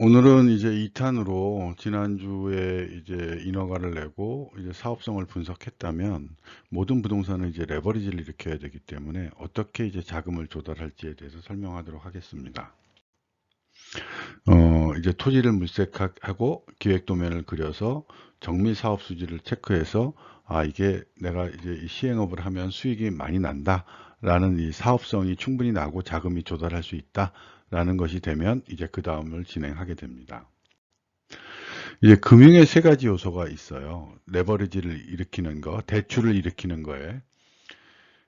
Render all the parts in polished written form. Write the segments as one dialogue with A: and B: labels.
A: 오늘은 이제 2탄으로 지난주에 이제 인허가를 내고 이제 사업성을 분석했다면 모든 부동산은 이제 레버리지를 일으켜야 되기 때문에 어떻게 이제 자금을 조달할지에 대해서 설명하도록 하겠습니다. 이제 토지를 물색하고 기획 도면을 그려서 정밀 사업 수지를 체크해서 이게 내가 이제 이 시행업을 하면 수익이 많이 난다 라는 이 사업성이 충분히 나고 자금이 조달할 수 있다 라는 것이 되면 이제 그 다음을 진행하게 됩니다. 이제 금융의 세 가지 요소가 있어요. 레버리지를 일으키는 거, 대출을 일으키는 거에.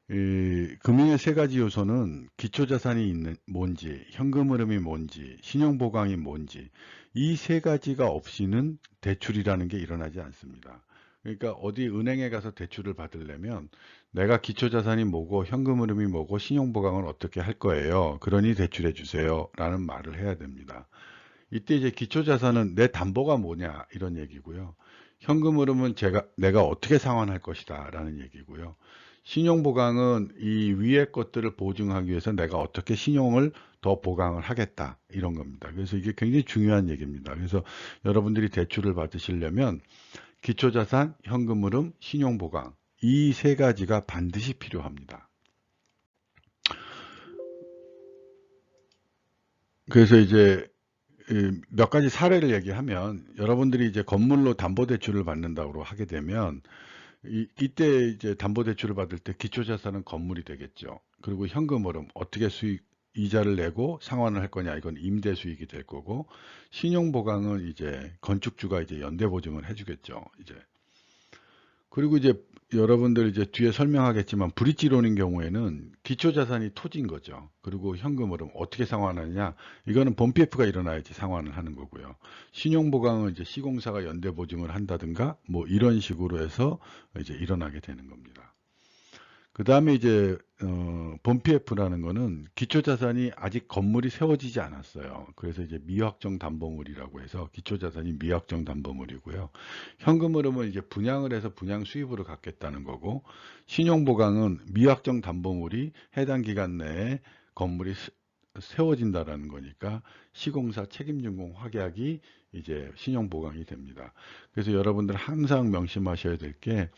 A: 이 금융의 세 가지 요소는 기초자산이 있는 뭔지, 현금 흐름이 뭔지, 신용보강이 뭔지, 이 세 가지가 없이는 대출이라는 게 일어나지 않습니다. 그러니까 어디 은행에 가서 대출을 받으려면 내가 기초자산이 뭐고 현금 흐름이 뭐고 신용보강을 어떻게 할 거예요. 그러니 대출해 주세요. 라는 말을 해야 됩니다. 이때 이제 기초자산은 내 담보가 뭐냐 이런 얘기고요. 현금 흐름은 내가 어떻게 상환할 것이다 라는 얘기고요. 신용보강은 이 위의 것들을 보증하기 위해서 내가 어떻게 신용을 더 보강을 하겠다 이런 겁니다. 그래서 이게 굉장히 중요한 얘기입니다. 그래서 여러분들이 대출을 받으시려면 기초자산, 현금 흐름, 신용보강 이 세 가지가 반드시 필요합니다. 그래서 이제 몇 가지 사례를 얘기하면 여러분들이 이제 건물로 담보대출을 받는다고 하게 되면 이때 이제 담보대출을 받을 때 기초자산은 건물이 되겠죠. 그리고 현금 흐름 어떻게 이자를 내고 상환을 할 거냐 이건 임대 수익이 될 거고 신용보강은 이제 건축주가 이제 연대보증을 해주겠죠. 이제 그리고 이제 여러분들 이제 뒤에 설명하겠지만 브릿지론인 경우에는 기초자산이 토지인 거죠. 그리고 현금으로 어떻게 상환하느냐? 이거는 본 PF가 일어나야지 상환을 하는 거고요. 신용보강은 이제 시공사가 연대보증을 한다든가 뭐 이런 식으로 해서 이제 일어나게 되는 겁니다. 그 다음에 이제 본 PF라는 거는 기초자산이 아직 건물이 세워지지 않았어요. 그래서 이제 미확정 담보물이라고 해서 기초자산이 미확정 담보물이고요. 현금 흐름은 이제 분양을 해서 분양 수입으로 갖겠다는 거고, 신용보강은 미확정 담보물이 해당 기간 내에 건물이 세워진다라는 거니까 시공사 책임준공 확약이 이제 신용보강이 됩니다. 그래서 여러분들 항상 명심하셔야 될 게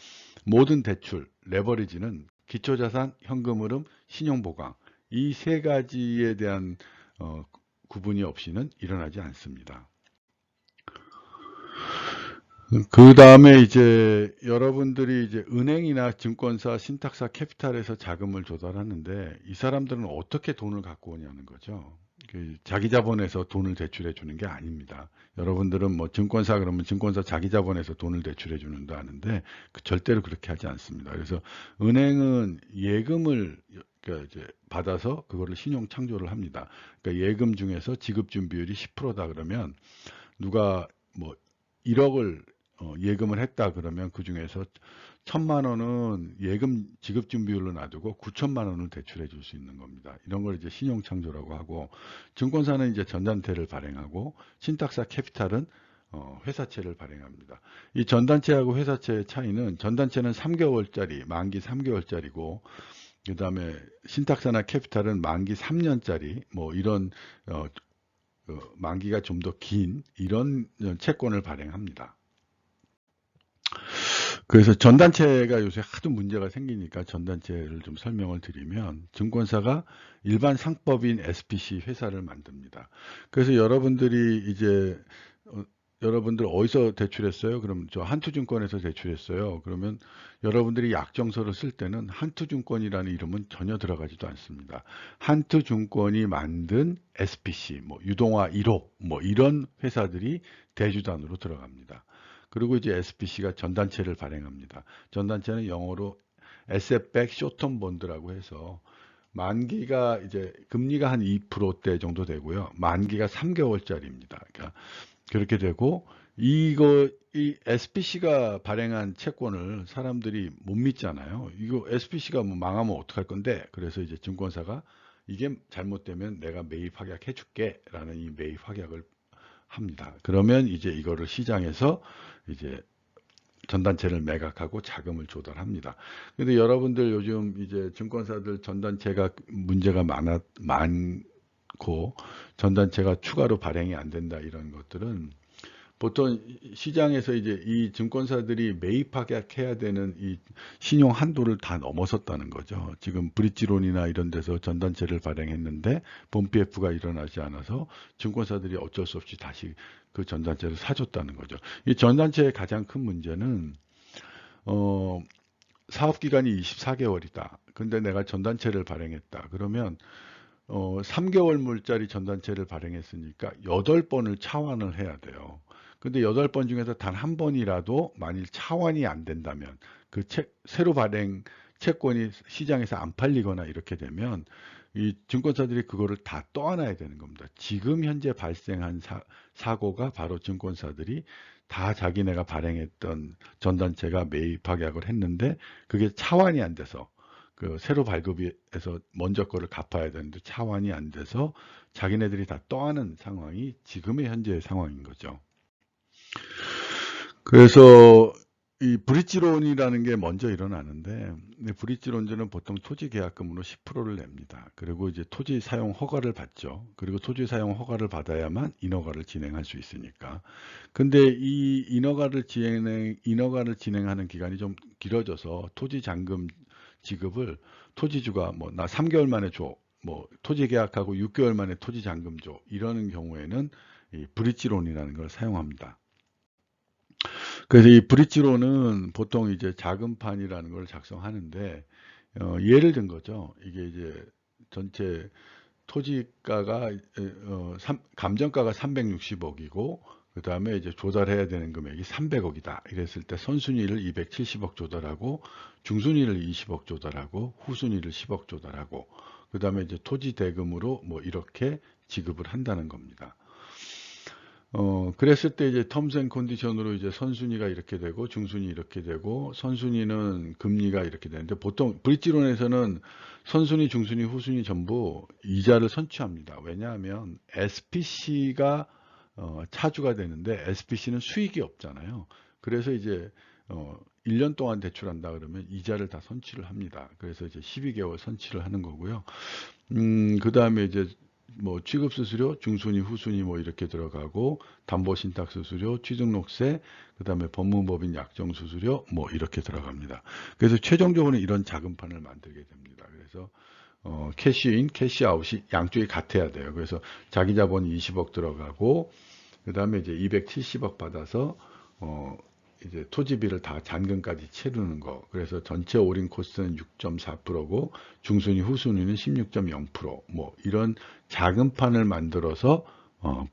A: 모든 대출, 레버리지는 기초자산, 현금흐름, 신용보강 이 세 가지에 대한 구분이 없이는 일어나지 않습니다. 그 다음에 이제 여러분들이 이제 은행이나 증권사, 신탁사, 캐피탈에서 자금을 조달하는데 이 사람들은 어떻게 돈을 갖고 오냐는 거죠. 자기 자본에서 돈을 대출해 주는 게 아닙니다. 여러분들은 뭐 증권사 그러면 증권사 자기 자본에서 돈을 대출해 주는다 하는데 절대로 그렇게 하지 않습니다. 그래서 은행은 예금을 그러니까 이제 받아서 그거를 신용 창조를 합니다. 그러니까 예금 중에서 지급 준비율이 10%다 그러면 누가 뭐 1억을 예금을 했다 그러면 그 중에서 1,000만 원은 예금 지급 준비율로 놔두고 9천만 원을 대출해 줄 수 있는 겁니다. 이런 걸 이제 신용 창조라고 하고 증권사는 이제 전단태를 발행하고 신탁사 캐피탈은 회사채를 발행합니다. 이 전단체하고 회사채의 차이는 전단체는 3개월짜리 만기 3개월짜리고 그 다음에 신탁사나 캐피탈은 만기 3년짜리 뭐 이런 만기가 좀 더 긴 이런 채권을 발행합니다. 그래서 전단체가 요새 하도 문제가 생기니까 전단체를 좀 설명을 드리면 증권사가 일반 상법인 SPC 회사를 만듭니다. 그래서 여러분들이 이제 여러분들 어디서 대출했어요? 그럼 저 한투증권에서 대출했어요. 그러면 여러분들이 약정서를 쓸 때는 한투증권이라는 이름은 전혀 들어가지도 않습니다. 한투증권이 만든 SPC, 뭐 유동화 1호, 뭐 이런 회사들이 대주단으로 들어갑니다. 그리고 이제 SPC가 전단체를 발행합니다. 전단체는 영어로 Asset-Backed Short-Term Bond라고 해서 만기가 이제 금리가 한 2%대 정도 되고요. 만기가 3개월짜리입니다. 그러니까 그렇게 되고 이 SPC가 발행한 채권을 사람들이 못 믿잖아요. 이거 SPC가 뭐 망하면 어떡할 건데? 그래서 이제 증권사가 이게 잘못되면 내가 매입 확약해 줄게라는 이 매입 확약을 합니다. 그러면 이제 이거를 시장에서 이제 전단체를 매각하고 자금을 조달합니다. 근데 여러분들 요즘 이제 증권사들 전단체가 문제가 많고 않고 전단체가 추가로 발행이 안 된다 이런 것들은 보통 시장에서 이제 이 증권사들이 매입 하게해야 되는 이 신용 한도를 다 넘어섰다는 거죠. 지금 브릿지론이나 이런 데서 전단체를 발행했는데 본 PF가 일어나지 않아서 증권사들이 어쩔 수 없이 다시 그 전단체를 사줬다는 거죠. 이 전단체의 가장 큰 문제는 사업 기간이 24개월이다. 근데 내가 전단체를 발행했다. 그러면 3개월 물짜리 전단체를 발행했으니까 8번을 차환을 해야 돼요. 근데 8번 중에서 단 한 번이라도 만일 차환이 안 된다면 그 새로 발행 채권이 시장에서 안 팔리거나 이렇게 되면 이 증권사들이 그거를 다 떠안아야 되는 겁니다. 지금 현재 발생한 사고가 바로 증권사들이 다 자기네가 발행했던 전단체가 매입 확약을 했는데 그게 차환이 안 돼서 그 새로 발급해서 먼저 거를 갚아야 되는데 차환이 안 돼서 자기네들이 다 떠안은 상황이 지금의 현재의 상황인 거죠. 그래서 이 브릿지론이라는 게 먼저 일어나는데 브릿지론자는 보통 토지 계약금으로 10%를 냅니다. 그리고 이제 토지 사용 허가를 받죠. 그리고 토지 사용 허가를 받아야만 인허가를 진행할 수 있으니까. 근데 이 인허가를 진행하는 기간이 좀 길어져서 토지 잔금 지급을 토지주가 뭐 나 3개월 만에 줘. 뭐 토지 계약하고 6개월 만에 토지 잔금 줘. 이러는 경우에는 이 브릿지론이라는 걸 사용합니다. 그래서 이 브릿지론은 보통 이제 자금판이라는 걸 작성하는데 예를 든 거죠. 이게 이제 전체 토지가가 감정가가 360억이고 그 다음에 이제 조달해야 되는 금액이 300억이다. 이랬을 때 선순위를 270억 조달하고 중순위를 20억 조달하고 후순위를 10억 조달하고 그 다음에 이제 토지 대금으로 뭐 이렇게 지급을 한다는 겁니다. 그랬을 때 이제 텀스 앤 컨디션으로 이제 선순위가 이렇게 되고 중순위 이렇게 되고 선순위는 금리가 이렇게 되는데 보통 브릿지론에서는 선순위, 중순위, 후순위 전부 이자를 선취합니다. 왜냐하면 SPC가 차주가 되는데 SPC는 수익이 없잖아요. 그래서 이제 1년 동안 대출한다 그러면 이자를 다 선취를 합니다. 그래서 이제 12개월 선취를 하는 거고요. 그 다음에 이제 뭐 취급 수수료, 중순위, 후순위 뭐 이렇게 들어가고 담보 신탁 수수료, 취등록세, 그다음에 법무법인 약정 수수료 뭐 이렇게 들어갑니다. 그래서 최종적으로는 이런 자금판을 만들게 됩니다. 그래서 캐시인, 캐시아웃이 양쪽이 같아야 돼요. 그래서 자기 자본이 20억 들어가고 그다음에 이제 270억 받아서 이제 토지비를 다 잔금까지 치르는 거. 그래서 전체 올인 코스트는 6.4%고 중순위, 후순위는 16.0%뭐 이런 자금판을 만들어서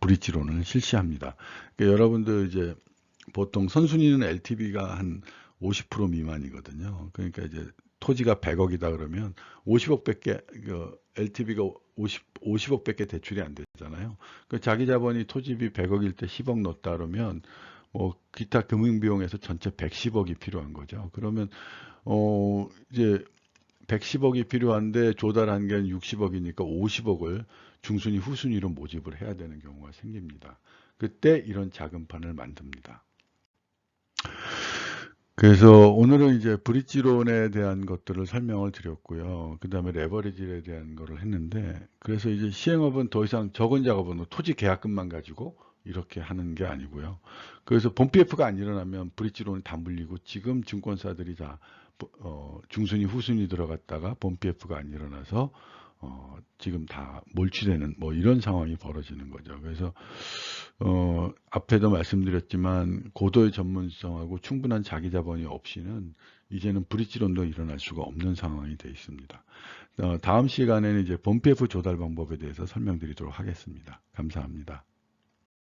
A: 브릿지론을 실시합니다. 그러니까 여러분들 이제 보통 선순위는 LTV가 한 50% 미만이거든요. 그러니까 이제 토지가 100억이다 그러면 50억밖에 LTV가 50억밖에 대출이 안 되잖아요. 그 자기 자본이 토지비 100억일 때 10억 넣었다 그러면 기타 금융비용에서 전체 110억이 필요한 거죠. 그러면 이제 110억이 필요한데 조달한 게 60억이니까 50억을 중순위, 후순위로 모집을 해야 되는 경우가 생깁니다. 그때 이런 자금판을 만듭니다. 그래서 오늘은 이제 브릿지론에 대한 것들을 설명을 드렸고요. 그 다음에 레버리지에 대한 거를 했는데, 그래서 이제 시행업은 더 이상 적은 작업은 토지 계약금만 가지고 이렇게 하는 게 아니고요. 그래서 본 PF가 안 일어나면 브릿지론이 다 물리고 지금 증권사들이 다 중순위, 후순위 들어갔다가 본 PF가 안 일어나서 지금 다 몰취되는 뭐 이런 상황이 벌어지는 거죠. 그래서 앞에도 말씀드렸지만 고도의 전문성하고 충분한 자기 자본이 없이는 이제는 브릿지론도 일어날 수가 없는 상황이 되어 있습니다. 다음 시간에는 이제 본 PF 조달 방법에 대해서 설명드리도록 하겠습니다. 감사합니다.